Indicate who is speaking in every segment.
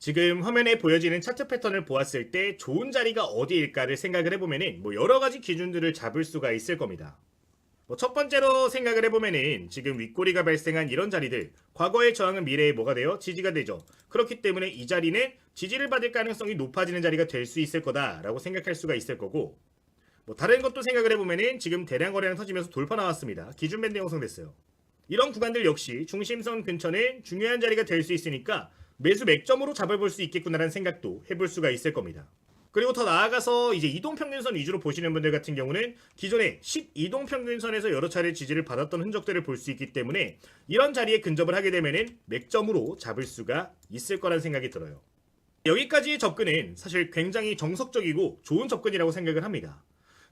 Speaker 1: 지금 화면에 보여지는 차트 패턴을 보았을 때 좋은 자리가 어디일까를 생각을 해보면은 여러 가지 기준들을 잡을 수가 있을 겁니다. 첫 번째로 생각을 해보면은 지금 윗꼬리가 발생한 이런 자리들, 과거의 저항은 미래에 뭐가 돼요? 지지가 되죠. 그렇기 때문에 이 자리는 지지를 받을 가능성이 높아지는 자리가 될 수 있을 거다라고 생각할 수가 있을 거고, 다른 것도 생각을 해보면은 지금 대량 거래량 터지면서 돌파 나왔습니다. 기준 밴드 형성됐어요. 이런 구간들 역시 중심선 근처는 중요한 자리가 될 수 있으니까 매수 맥점으로 잡아볼 수 있겠구나라는 생각도 해볼 수가 있을 겁니다. 그리고 더 나아가서 이제 이동평균선 위주로 보시는 분들 같은 경우는 기존에 10이동평균선에서 여러 차례 지지를 받았던 흔적들을 볼 수 있기 때문에 이런 자리에 근접을 하게 되면은 맥점으로 잡을 수가 있을 거란 생각이 들어요. 여기까지의 접근은 사실 굉장히 정석적이고 좋은 접근이라고 생각을 합니다.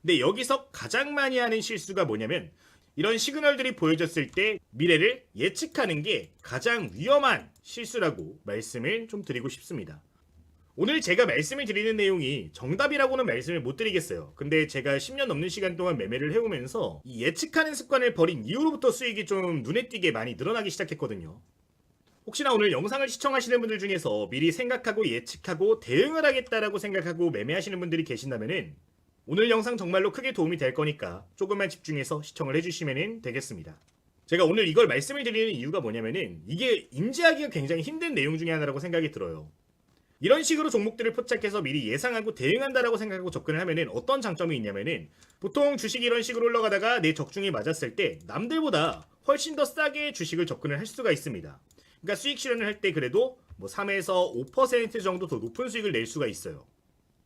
Speaker 1: 근데 여기서 가장 많이 하는 실수가 뭐냐면 이런 시그널들이 보여졌을 때 미래를 예측하는 게 가장 위험한 실수라고 말씀을 좀 드리고 싶습니다. 오늘 제가 말씀을 드리는 내용이 정답이라고는 말씀을 못 드리겠어요. 근데 제가 10년 넘는 시간 동안 매매를 해오면서 이 예측하는 습관을 버린 이후로부터 수익이 좀 눈에 띄게 많이 늘어나기 시작했거든요. 혹시나 오늘 영상을 시청하시는 분들 중에서 미리 생각하고 예측하고 대응을 하겠다라고 생각하고 매매하시는 분들이 계신다면은 오늘 영상 정말로 크게 도움이 될 거니까 조금만 집중해서 시청을 해주시면 되겠습니다. 제가 오늘 이걸 말씀을 드리는 이유가 뭐냐면은 이게 인지하기가 굉장히 힘든 내용 중에 하나라고 생각이 들어요. 이런 식으로 종목들을 포착해서 미리 예상하고 대응한다라고 생각하고 접근을 하면은 어떤 장점이 있냐면은 보통 주식이 이런 식으로 올라가다가 내 적중이 맞았을 때 남들보다 훨씬 더 싸게 주식을 접근을 할 수가 있습니다. 그러니까 수익 실현을 할 때 그래도 3에서 5% 정도 더 높은 수익을 낼 수가 있어요.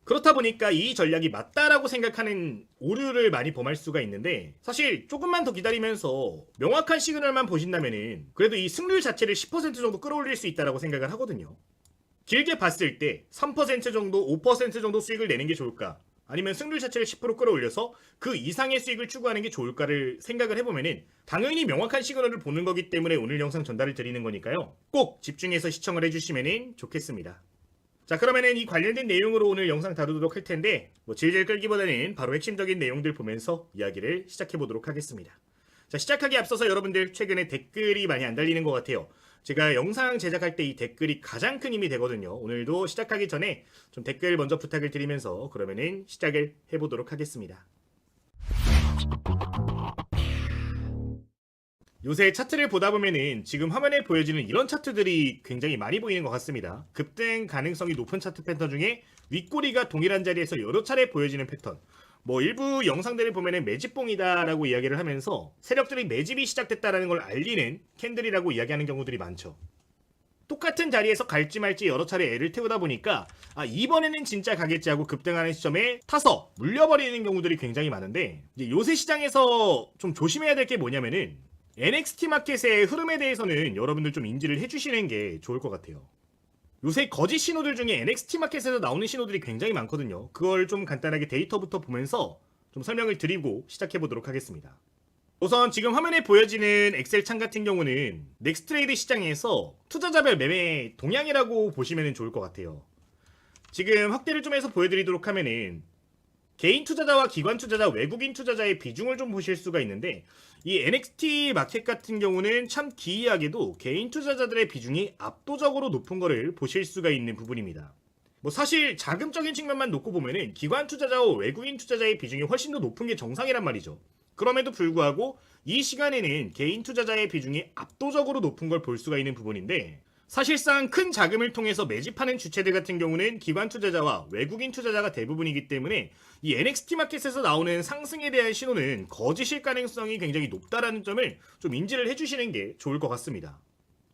Speaker 1: 그렇다 보니까 이 전략이 맞다라고 생각하는 오류를 많이 범할 수가 있는데 사실 조금만 더 기다리면서 명확한 시그널만 보신다면은 그래도 이 승률 자체를 10% 정도 끌어올릴 수 있다라고 생각을 하거든요. 길게 봤을 때 3% 정도, 5% 정도 수익을 내는 게 좋을까? 아니면 승률 자체를 10% 끌어올려서 그 이상의 수익을 추구하는 게 좋을까를 생각을 해보면은 당연히 명확한 시그널을 보는 거기 때문에 오늘 영상 전달을 드리는 거니까요. 꼭 집중해서 시청을 해주시면 좋겠습니다. 자, 그러면은 이 관련된 내용으로 오늘 영상 다루도록 할 텐데 질질 끌기보다는 바로 핵심적인 내용들 보면서 이야기를 시작해 보도록 하겠습니다. 자, 시작하기 앞서서 여러분들 최근에 댓글이 많이 안 달리는 것 같아요. 제가 영상 제작할 때 이 댓글이 가장 큰 힘이 되거든요. 오늘도 시작하기 전에 좀 댓글 먼저 부탁을 드리면서 그러면은 시작을 해보도록 하겠습니다. 요새 차트를 보다 보면은 지금 화면에 보여지는 이런 차트들이 굉장히 많이 보이는 것 같습니다. 급등 가능성이 높은 차트 패턴 중에 윗꼬리가 동일한 자리에서 여러 차례 보여지는 패턴. 일부 영상들을 보면은 매집봉이다라고 이야기를 하면서 세력들이 매집이 시작됐다라는 걸 알리는 캔들이라고 이야기하는 경우들이 많죠. 똑같은 자리에서 갈지 말지 여러 차례 애를 태우다 보니까 이번에는 진짜 가겠지 하고 급등하는 시점에 타서 물려버리는 경우들이 굉장히 많은데 이제 요새 시장에서 좀 조심해야 될 게 뭐냐면은 NXT 마켓의 흐름에 대해서는 여러분들 좀 인지를 해주시는 게 좋을 것 같아요. 요새 거짓 신호들 중에 NXT 마켓에서 나오는 신호들이 굉장히 많거든요. 그걸 좀 간단하게 데이터부터 보면서 좀 설명을 드리고 시작해 보도록 하겠습니다. 우선 지금 화면에 보여지는 엑셀 창 같은 경우는 넥스트레이드 시장에서 투자자별 매매 동향이라고 보시면 좋을 것 같아요. 지금 확대를 좀 해서 보여드리도록 하면은 개인 투자자와 기관 투자자, 외국인 투자자의 비중을 좀 보실 수가 있는데 이 NXT 마켓 같은 경우는 참 기이하게도 개인 투자자들의 비중이 압도적으로 높은 거를 보실 수가 있는 부분입니다. 사실 자금적인 측면만 놓고 보면은 기관 투자자와 외국인 투자자의 비중이 훨씬 더 높은 게 정상이란 말이죠. 그럼에도 불구하고 이 시간에는 개인 투자자의 비중이 압도적으로 높은 걸 볼 수가 있는 부분인데 사실상 큰 자금을 통해서 매집하는 주체들 같은 경우는 기관 투자자와 외국인 투자자가 대부분이기 때문에 이 NXT 마켓에서 나오는 상승에 대한 신호는 거짓일 가능성이 굉장히 높다라는 점을 좀 인지를 해주시는 게 좋을 것 같습니다.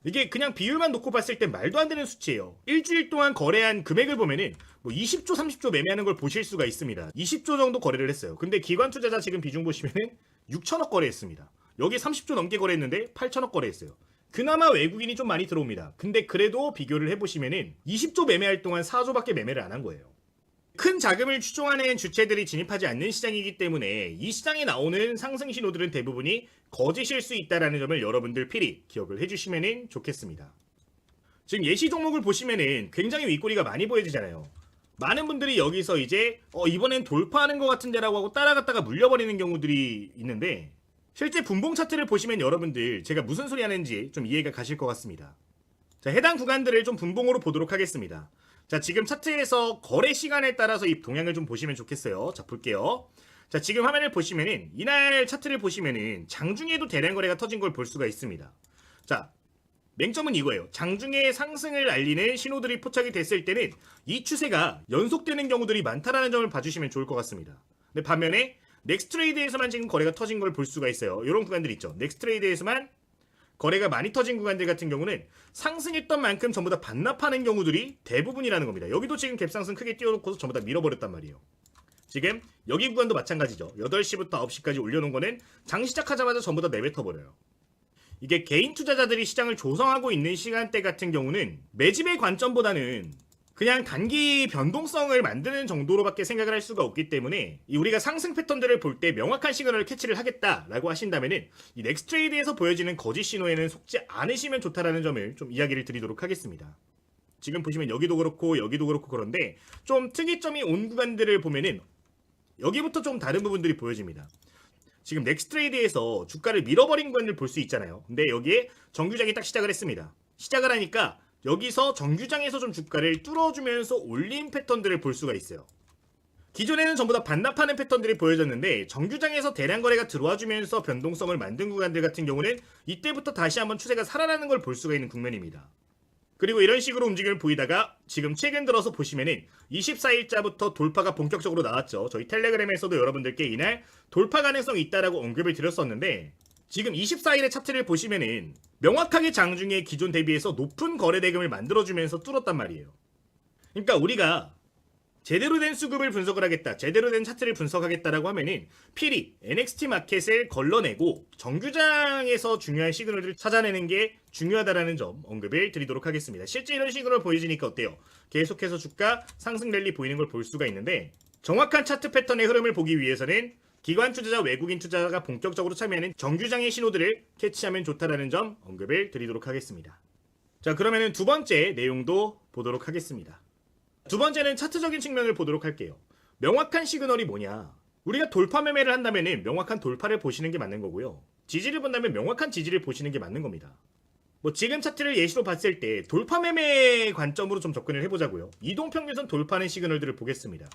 Speaker 1: 이게 그냥 비율만 놓고 봤을 때 말도 안 되는 수치예요. 일주일 동안 거래한 금액을 보면은 20조, 30조 매매하는 걸 보실 수가 있습니다. 20조 정도 거래를 했어요. 근데 기관 투자자 지금 비중 보시면은 6천억 거래했습니다. 여기 30조 넘게 거래했는데 8천억 거래했어요. 그나마 외국인이 좀 많이 들어옵니다. 근데 그래도 비교를 해보시면은 20조 매매할 동안 4조밖에 매매를 안 한 거예요. 큰 자금을 추종하는 주체들이 진입하지 않는 시장이기 때문에 이 시장에 나오는 상승 신호들은 대부분이 거짓일 수 있다는 점을 여러분들 필히 기억을 해주시면 좋겠습니다. 지금 예시 종목을 보시면은 굉장히 윗꼬리가 많이 보여지잖아요. 많은 분들이 여기서 이제 이번엔 돌파하는 것 같은데라고 하고 따라갔다가 물려버리는 경우들이 있는데 실제 분봉 차트를 보시면 여러분들 제가 무슨 소리 하는지 좀 이해가 가실 것 같습니다. 자, 해당 구간들을 좀 분봉으로 보도록 하겠습니다. 자, 지금 차트에서 거래 시간에 따라서 이 동향을 좀 보시면 좋겠어요. 자, 볼게요. 자, 지금 화면을 보시면은 이날 차트를 보시면은 장중에도 대량 거래가 터진 걸 볼 수가 있습니다. 자, 맹점은 이거예요. 장중에 상승을 알리는 신호들이 포착이 됐을 때는 이 추세가 연속되는 경우들이 많다라는 점을 봐주시면 좋을 것 같습니다. 근데 반면에 넥스트레이드에서만 지금 거래가 터진 걸 볼 수가 있어요. 이런 구간들 있죠. 넥스트레이드에서만 거래가 많이 터진 구간들 같은 경우는 상승했던 만큼 전부 다 반납하는 경우들이 대부분이라는 겁니다. 여기도 지금 갭상승 크게 띄워놓고서 전부 다 밀어버렸단 말이에요. 지금 여기 구간도 마찬가지죠. 8시부터 9시까지 올려놓은 거는 장 시작하자마자 전부 다 내뱉어버려요. 이게 개인 투자자들이 시장을 조성하고 있는 시간대 같은 경우는 매집의 관점보다는 그냥 단기 변동성을 만드는 정도로밖에 생각을 할 수가 없기 때문에 우리가 상승 패턴들을 볼 때 명확한 시그널을 캐치를 하겠다라고 하신다면은 이 넥스트레이드에서 보여지는 거짓 신호에는 속지 않으시면 좋다라는 점을 좀 이야기를 드리도록 하겠습니다. 지금 보시면 여기도 그렇고 여기도 그렇고 그런데 좀 특이점이 온 구간들을 보면은 여기부터 좀 다른 부분들이 보여집니다. 지금 넥스트레이드에서 주가를 밀어버린 구간을 볼 수 있잖아요. 근데 여기에 정규장이 딱 시작을 했습니다. 시작을 하니까 여기서 정규장에서 좀 주가를 뚫어주면서 올린 패턴들을 볼 수가 있어요. 기존에는 전부 다 반납하는 패턴들이 보여졌는데 정규장에서 대량 거래가 들어와주면서 변동성을 만든 구간들 같은 경우는 이때부터 다시 한번 추세가 살아나는 걸 볼 수가 있는 국면입니다. 그리고 이런 식으로 움직임을 보이다가 지금 최근 들어서 보시면은 24일자부터 돌파가 본격적으로 나왔죠. 저희 텔레그램에서도 여러분들께 이날 돌파 가능성이 있다라고 언급을 드렸었는데 지금 24일의 차트를 보시면은 명확하게 장중에 기존 대비해서 높은 거래 대금을 만들어주면서 뚫었단 말이에요. 그러니까 우리가 제대로 된 수급을 분석을 하겠다, 제대로 된 차트를 분석하겠다라고 하면은 필히 NXT 마켓을 걸러내고 정규장에서 중요한 시그널들을 찾아내는 게 중요하다라는 점 언급을 드리도록 하겠습니다. 실제 이런 시그널 보여지니까 어때요? 계속해서 주가 상승 랠리 보이는 걸 볼 수가 있는데 정확한 차트 패턴의 흐름을 보기 위해서는 기관 투자자, 외국인 투자자가 본격적으로 참여하는 정규장의 신호들을 캐치하면 좋다라는 점 언급을 드리도록 하겠습니다. 자, 그러면은 두 번째 내용도 보도록 하겠습니다. 두 번째는 차트적인 측면을 보도록 할게요. 명확한 시그널이 뭐냐? 우리가 돌파 매매를 한다면은 명확한 돌파를 보시는 게 맞는 거고요. 지지를 본다면 명확한 지지를 보시는 게 맞는 겁니다. 뭐 지금 차트를 예시로 봤을 때 돌파 매매 관점으로 좀 접근을 해보자고요. 이동평균선 돌파하는 시그널들을 보겠습니다.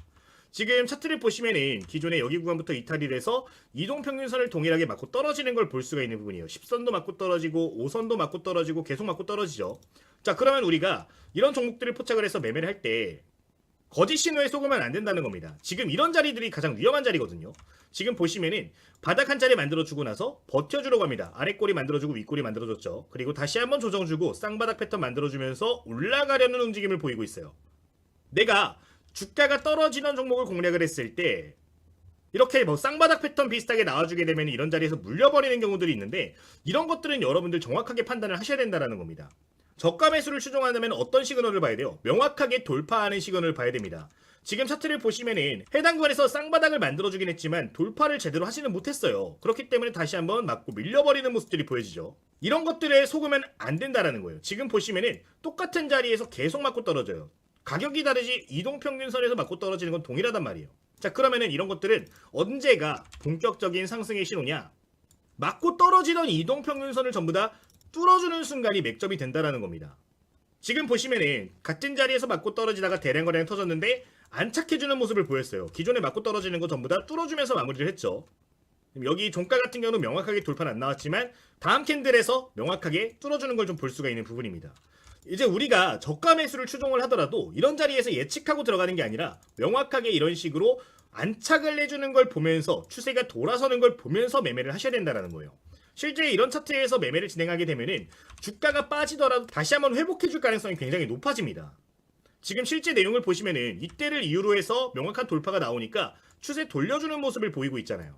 Speaker 1: 지금 차트를 보시면은 기존의 여기 구간부터 이탈이 돼서 이동평균선을 동일하게 맞고 떨어지는 걸 볼 수가 있는 부분이에요. 10선도 맞고 떨어지고 5선도 맞고 떨어지고 계속 맞고 떨어지죠. 자, 그러면 우리가 이런 종목들을 포착을 해서 매매를 할 때 거짓 신호에 속으면 안 된다는 겁니다. 지금 이런 자리들이 가장 위험한 자리거든요. 지금 보시면은 바닥 한 자리 만들어주고 나서 버텨주려고 합니다. 아래꼬리 만들어주고 윗꼬리 만들어줬죠. 그리고 다시 한번 조정주고 쌍바닥 패턴 만들어주면서 올라가려는 움직임을 보이고 있어요. 내가 주가가 떨어지는 종목을 공략을 했을 때 이렇게 뭐 쌍바닥 패턴 비슷하게 나와주게 되면 이런 자리에서 물려버리는 경우들이 있는데 이런 것들은 여러분들 정확하게 판단을 하셔야 된다는 겁니다. 저가 매수를 추종하려면 어떤 시그널을 봐야 돼요? 명확하게 돌파하는 시그널을 봐야 됩니다. 지금 차트를 보시면은 해당 구간에서 쌍바닥을 만들어주긴 했지만 돌파를 제대로 하지는 못했어요. 그렇기 때문에 다시 한번 맞고 밀려버리는 모습들이 보여지죠. 이런 것들에 속으면 안 된다라는 거예요. 지금 보시면은 똑같은 자리에서 계속 맞고 떨어져요. 가격이 다르지 이동평균선에서 맞고 떨어지는 건 동일하단 말이에요. 자, 그러면은 이런 것들은 언제가 본격적인 상승의 신호냐? 맞고 떨어지던 이동평균선을 전부 다 뚫어주는 순간이 맥점이 된다라는 겁니다. 지금 보시면은 같은 자리에서 맞고 떨어지다가 대량 거래가 터졌는데 안착해주는 모습을 보였어요. 기존에 맞고 떨어지는 거 전부 다 뚫어주면서 마무리를 했죠. 여기 종가 같은 경우는 명확하게 돌파는 안 나왔지만 다음 캔들에서 명확하게 뚫어주는 걸 좀 볼 수가 있는 부분입니다. 이제 우리가 저가 매수를 추종을 하더라도 이런 자리에서 예측하고 들어가는 게 아니라 명확하게 이런 식으로 안착을 해주는 걸 보면서 추세가 돌아서는 걸 보면서 매매를 하셔야 된다는 거예요. 실제 이런 차트에서 매매를 진행하게 되면은 주가가 빠지더라도 다시 한번 회복해줄 가능성이 굉장히 높아집니다. 지금 실제 내용을 보시면은 이때를 이유로 해서 명확한 돌파가 나오니까 추세 돌려주는 모습을 보이고 있잖아요.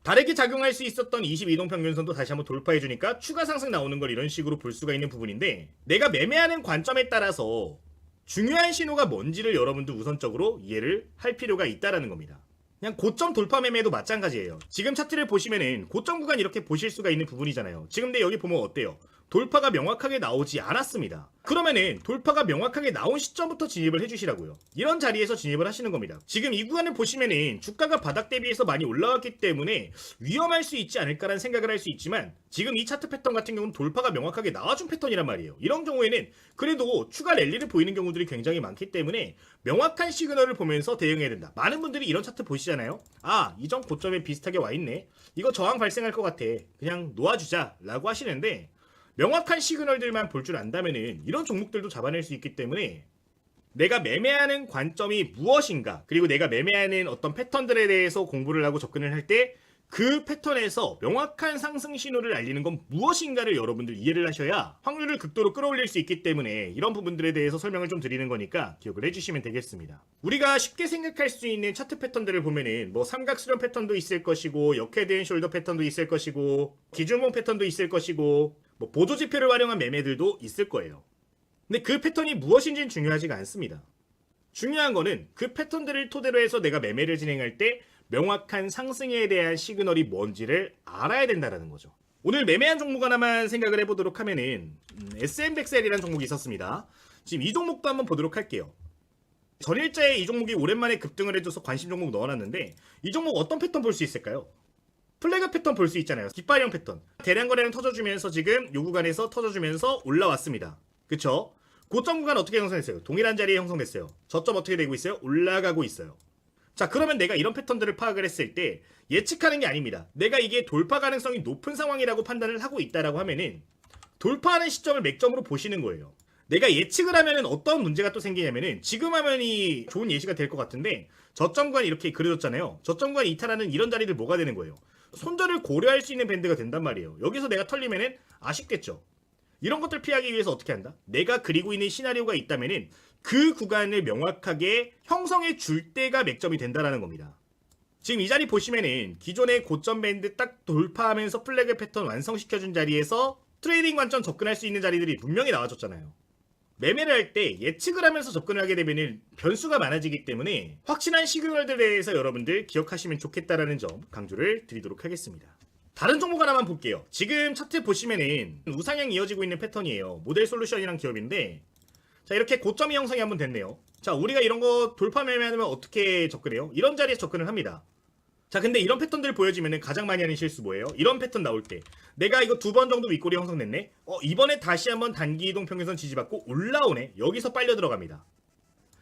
Speaker 1: 다르게 작용할 수 있었던 22동 평균선도 다시 한번 돌파해주니까 추가 상승 나오는 걸 이런 식으로 볼 수가 있는 부분인데 내가 매매하는 관점에 따라서 중요한 신호가 뭔지를 여러분도 우선적으로 이해를 할 필요가 있다는 겁니다. 그냥 고점 돌파 매매도 마찬가지예요. 지금 차트를 보시면은 고점 구간 이렇게 보실 수가 있는 부분이잖아요. 지금 근데 여기 보면 어때요? 돌파가 명확하게 나오지 않았습니다. 그러면은 돌파가 명확하게 나온 시점부터 진입을 해주시라고요. 이런 자리에서 진입을 하시는 겁니다. 지금 이 구간을 보시면은 주가가 바닥 대비해서 많이 올라왔기 때문에 위험할 수 있지 않을까라는 생각을 할 수 있지만, 지금 이 차트 패턴 같은 경우는 돌파가 명확하게 나와준 패턴이란 말이에요. 이런 경우에는 그래도 추가 랠리를 보이는 경우들이 굉장히 많기 때문에 명확한 시그널을 보면서 대응해야 된다. 많은 분들이 이런 차트 보시잖아요. 아, 이전 고점에 비슷하게 와있네, 이거 저항 발생할 것 같아, 그냥 놓아주자 라고 하시는데, 명확한 시그널들만 볼 줄 안다면은 이런 종목들도 잡아낼 수 있기 때문에 내가 매매하는 관점이 무엇인가, 그리고 내가 매매하는 어떤 패턴들에 대해서 공부를 하고 접근을 할 때 그 패턴에서 명확한 상승 신호를 알리는 건 무엇인가를 여러분들 이해를 하셔야 확률을 극도로 끌어올릴 수 있기 때문에 이런 부분들에 대해서 설명을 좀 드리는 거니까 기억을 해주시면 되겠습니다. 우리가 쉽게 생각할 수 있는 차트 패턴들을 보면은 뭐 삼각 수렴 패턴도 있을 것이고, 역헤드 숄더 패턴도 있을 것이고, 기준봉 패턴도 있을 것이고, 뭐 보조 지표를 활용한 매매들도 있을 거예요. 근데 그 패턴이 무엇인지는 중요하지가 않습니다. 중요한 거는 그 패턴들을 토대로 해서 내가 매매를 진행할 때 명확한 상승에 대한 시그널이 뭔지를 알아야 된다는 거죠. 오늘 매매한 종목 하나만 생각을 해보도록 하면은 SM백셀이라는 종목이 있었습니다. 지금 이 종목도 한번 보도록 할게요. 전일자에 이 종목이 오랜만에 급등을 해줘서 관심 종목 넣어놨는데, 이 종목 어떤 패턴 볼 수 있을까요? 플래그 패턴 볼 수 있잖아요. 깃발형 패턴. 대량 거래는 터져주면서 지금 요 구간에서 터져주면서 올라왔습니다. 그쵸? 고점 구간 어떻게 형성됐어요? 동일한 자리에 형성됐어요. 저점 어떻게 되고 있어요? 올라가고 있어요. 자, 그러면 내가 이런 패턴들을 파악을 했을 때 예측하는 게 아닙니다. 내가 이게 돌파 가능성이 높은 상황이라고 판단을 하고 있다라고 하면은 돌파하는 시점을 맥점으로 보시는 거예요. 내가 예측을 하면은 어떤 문제가 또 생기냐면은, 지금 화면이 좋은 예시가 될 것 같은데 저점 구간이 이렇게 그려졌잖아요. 저점 구간 이탈하는 이런 자리들 뭐가 되는 거예요? 손절을 고려할 수 있는 밴드가 된단 말이에요. 여기서 내가 털리면은 아쉽겠죠. 이런 것들 피하기 위해서 어떻게 한다? 내가 그리고 있는 시나리오가 있다면은 그 구간을 명확하게 형성해 줄 때가 맥점이 된다라는 겁니다. 지금 이 자리 보시면은 기존의 고점 밴드 딱 돌파하면서 플래그 패턴 완성시켜준 자리에서 트레이딩 관점 접근할 수 있는 자리들이 분명히 나와줬잖아요. 매매를 할 때 예측을 하면서 접근을 하게 되면은 변수가 많아지기 때문에 확실한 시그널들에 대해서 여러분들 기억하시면 좋겠다라는 점 강조를 드리도록 하겠습니다. 다른 종목 하나만 볼게요. 지금 차트 보시면은 우상향 이어지고 있는 패턴이에요. 모델 솔루션이랑 기업인데, 자, 이렇게 고점이 형성이 한번 됐네요. 자, 우리가 이런 거 돌파 매매하면 어떻게 접근해요? 이런 자리에서 접근을 합니다. 자, 근데 이런 패턴들 보여지면은 가장 많이 하는 실수 뭐예요? 이런 패턴 나올 때 내가 이거 2번 정도 윗꼬리 형성됐네. 이번에 다시 한번 단기 이동 평균선 지지받고 올라오네. 여기서 빨려 들어갑니다.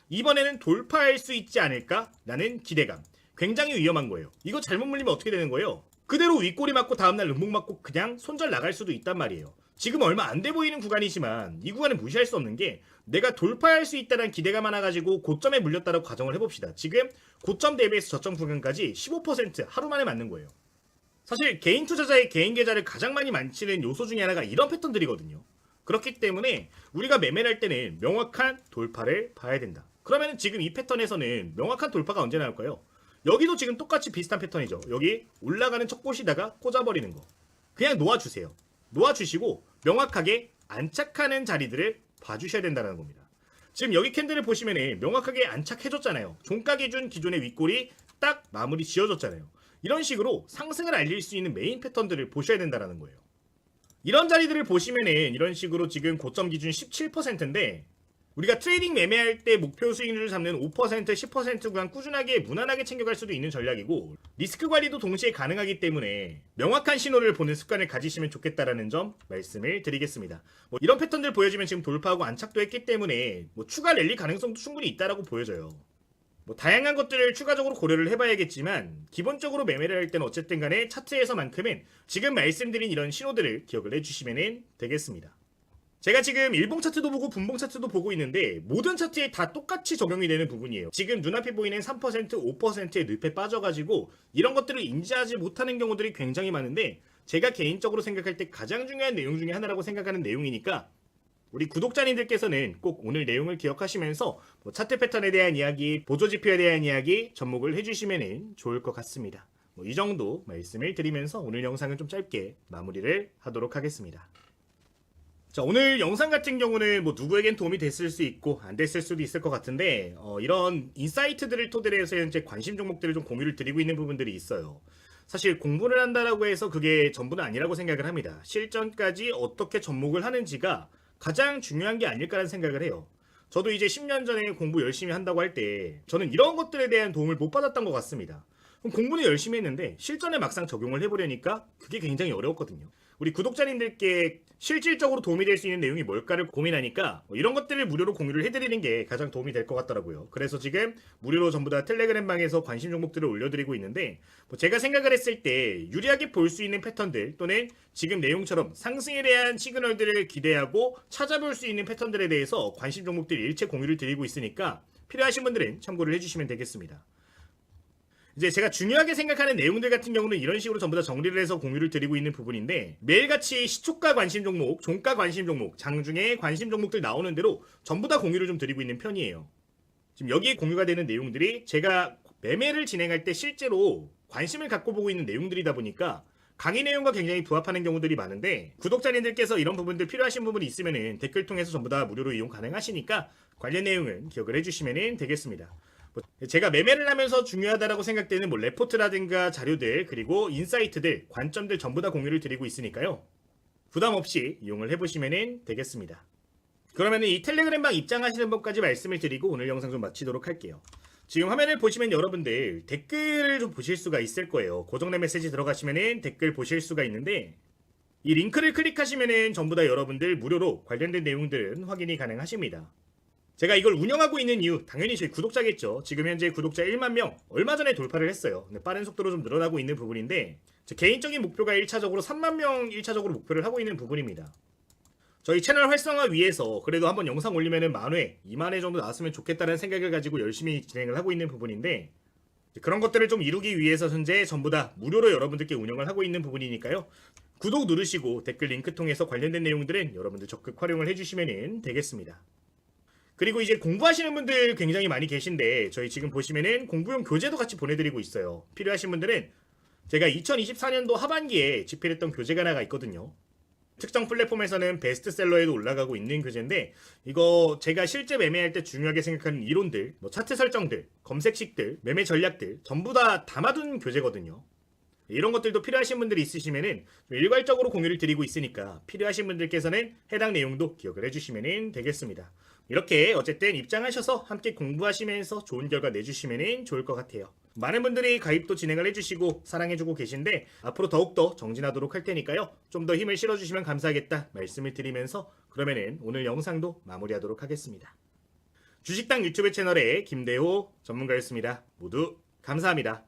Speaker 1: 이번에는 돌파할 수 있지 않을까? 라는 기대감. 굉장히 위험한 거예요. 이거 잘못 물리면 어떻게 되는 거예요? 그대로 윗꼬리 맞고 다음날 음목 맞고 그냥 손절 나갈 수도 있단 말이에요. 지금 얼마 안 돼 보이는 구간이지만 이 구간은 무시할 수 없는 게, 내가 돌파할 수 있다는 기대가 많아가지고 고점에 물렸다라고 가정을 해봅시다. 지금 고점 대비해서 저점 구간까지 15% 하루 만에 맞는 거예요. 사실 개인 투자자의 개인 계좌를 가장 많이 만지는 요소 중에 하나가 이런 패턴들이거든요. 그렇기 때문에 우리가 매매를 할 때는 명확한 돌파를 봐야 된다. 그러면 지금 이 패턴에서는 명확한 돌파가 언제 나올까요? 여기도 지금 똑같이 비슷한 패턴이죠. 여기 올라가는 첫 곳이다가 꽂아버리는 거. 그냥 놓아주세요. 놓아주시고 명확하게 안착하는 자리들을 봐주셔야 된다는 겁니다. 지금 여기 캔들을 보시면 명확하게 안착해줬잖아요. 종가 기준 기존의 윗골이 딱 마무리 지어졌잖아요. 이런 식으로 상승을 알릴 수 있는 메인 패턴들을 보셔야 된다는 거예요. 이런 자리들을 보시면은 이런 식으로 지금 고점 기준 17%인데, 우리가 트레이딩 매매할 때 목표 수익률을 잡는 5%, 10% 구간 꾸준하게 무난하게 챙겨갈 수도 있는 전략이고, 리스크 관리도 동시에 가능하기 때문에 명확한 신호를 보는 습관을 가지시면 좋겠다라는 점 말씀을 드리겠습니다. 이런 패턴들 보여지면 지금 돌파하고 안착도 했기 때문에 추가 랠리 가능성도 충분히 있다라고 보여져요. 다양한 것들을 추가적으로 고려를 해봐야겠지만 기본적으로 매매를 할 때는 어쨌든 간에 차트에서만큼은 지금 말씀드린 이런 신호들을 기억을 해주시면 되겠습니다. 제가 지금 일봉 차트도 보고 분봉 차트도 보고 있는데 모든 차트에 다 똑같이 적용이 되는 부분이에요. 지금 눈앞에 보이는 3%, 5%의 늪에 빠져가지고 이런 것들을 인지하지 못하는 경우들이 굉장히 많은데, 제가 개인적으로 생각할 때 가장 중요한 내용 중에 하나라고 생각하는 내용이니까 우리 구독자님들께서는 꼭 오늘 내용을 기억하시면서 차트 패턴에 대한 이야기, 보조지표에 대한 이야기 접목을 해주시면 좋을 것 같습니다. 이 정도 말씀을 드리면서 오늘 영상은 좀 짧게 마무리를 하도록 하겠습니다. 자, 오늘 영상 같은 경우는 누구에겐 도움이 됐을 수 있고 안 됐을 수도 있을 것 같은데, 이런 인사이트들을 토대로 해서 현재 관심 종목들을 좀 공유를 드리고 있는 부분들이 있어요. 사실 공부를 한다라고 해서 그게 전부는 아니라고 생각을 합니다. 실전까지 어떻게 접목을 하는지가 가장 중요한 게 아닐까라는 생각을 해요. 저도 이제 10년 전에 공부 열심히 한다고 할 때 저는 이런 것들에 대한 도움을 못 받았던 것 같습니다. 그럼 공부는 열심히 했는데 실전에 막상 적용을 해보려니까 그게 굉장히 어려웠거든요. 우리 구독자님들께 실질적으로 도움이 될 수 있는 내용이 뭘까를 고민하니까 이런 것들을 무료로 공유를 해드리는 게 가장 도움이 될 것 같더라고요. 그래서 지금 무료로 전부 다 텔레그램방에서 관심 종목들을 올려드리고 있는데 제가 생각을 했을 때 유리하게 볼 수 있는 패턴들 또는 지금 내용처럼 상승에 대한 시그널들을 기대하고 찾아볼 수 있는 패턴들에 대해서 관심 종목들 일체 공유를 드리고 있으니까 필요하신 분들은 참고를 해주시면 되겠습니다. 이제 제가 중요하게 생각하는 내용들 같은 경우는 이런 식으로 전부 다 정리를 해서 공유를 드리고 있는 부분인데 매일같이 시초가 관심 종목, 종가 관심 종목, 장중에 관심 종목들 나오는 대로 전부 다 공유를 좀 드리고 있는 편이에요. 지금 여기에 공유가 되는 내용들이 제가 매매를 진행할 때 실제로 관심을 갖고 보고 있는 내용들이다 보니까 강의 내용과 굉장히 부합하는 경우들이 많은데 구독자님들께서 이런 부분들 필요하신 부분이 있으면 댓글 통해서 전부 다 무료로 이용 가능하시니까 관련 내용은 기억을 해주시면 되겠습니다. 제가 매매를 하면서 중요하다라고 생각되는 레포트라든가 자료들 그리고 인사이트들 관점들 전부 다 공유를 드리고 있으니까요. 부담 없이 이용을 해보시면 되겠습니다. 그러면 이 텔레그램방 입장하시는 분까지 말씀을 드리고 오늘 영상 좀 마치도록 할게요. 지금 화면을 보시면 여러분들 댓글을 좀 보실 수가 있을 거예요. 고정내 메시지 들어가시면 댓글 보실 수가 있는데 이 링크를 클릭하시면 전부 다 여러분들 무료로 관련된 내용들은 확인이 가능하십니다. 제가 이걸 운영하고 있는 이유 당연히 저희 구독자겠죠. 지금 현재 구독자 1만 명 얼마 전에 돌파를 했어요. 근데 빠른 속도로 좀 늘어나고 있는 부분인데 제 개인적인 목표가 1차적으로 3만 명 1차적으로 목표를 하고 있는 부분입니다. 저희 채널 활성화 위해서 그래도 한번 영상 올리면은 10,000회, 20,000회 정도 나왔으면 좋겠다는 생각을 가지고 열심히 진행을 하고 있는 부분인데 그런 것들을 좀 이루기 위해서 현재 전부 다 무료로 여러분들께 운영을 하고 있는 부분이니까요. 구독 누르시고 댓글 링크 통해서 관련된 내용들은 여러분들 적극 활용을 해주시면 되겠습니다. 그리고 이제 공부하시는 분들 굉장히 많이 계신데 저희 지금 보시면은 공부용 교재도 같이 보내드리고 있어요. 필요하신 분들은 제가 2024년도 하반기에 집필했던 교재가 하나가 있거든요. 특정 플랫폼에서는 베스트셀러에도 올라가고 있는 교재인데 이거 제가 실제 매매할 때 중요하게 생각하는 이론들, 차트 설정들, 검색식들, 매매 전략들 전부 다 담아둔 교재거든요. 이런 것들도 필요하신 분들이 있으시면은 일괄적으로 공유를 드리고 있으니까 필요하신 분들께서는 해당 내용도 기억을 해주시면 되겠습니다. 이렇게 어쨌든 입장하셔서 함께 공부하시면서 좋은 결과 내주시면 좋을 것 같아요. 많은 분들이 가입도 진행을 해주시고 사랑해주고 계신데 앞으로 더욱더 정진하도록 할 테니까요. 좀 더 힘을 실어주시면 감사하겠다 말씀을 드리면서 그러면은 오늘 영상도 마무리하도록 하겠습니다. 주식당 유튜브 채널의 김대호 전문가였습니다. 모두 감사합니다.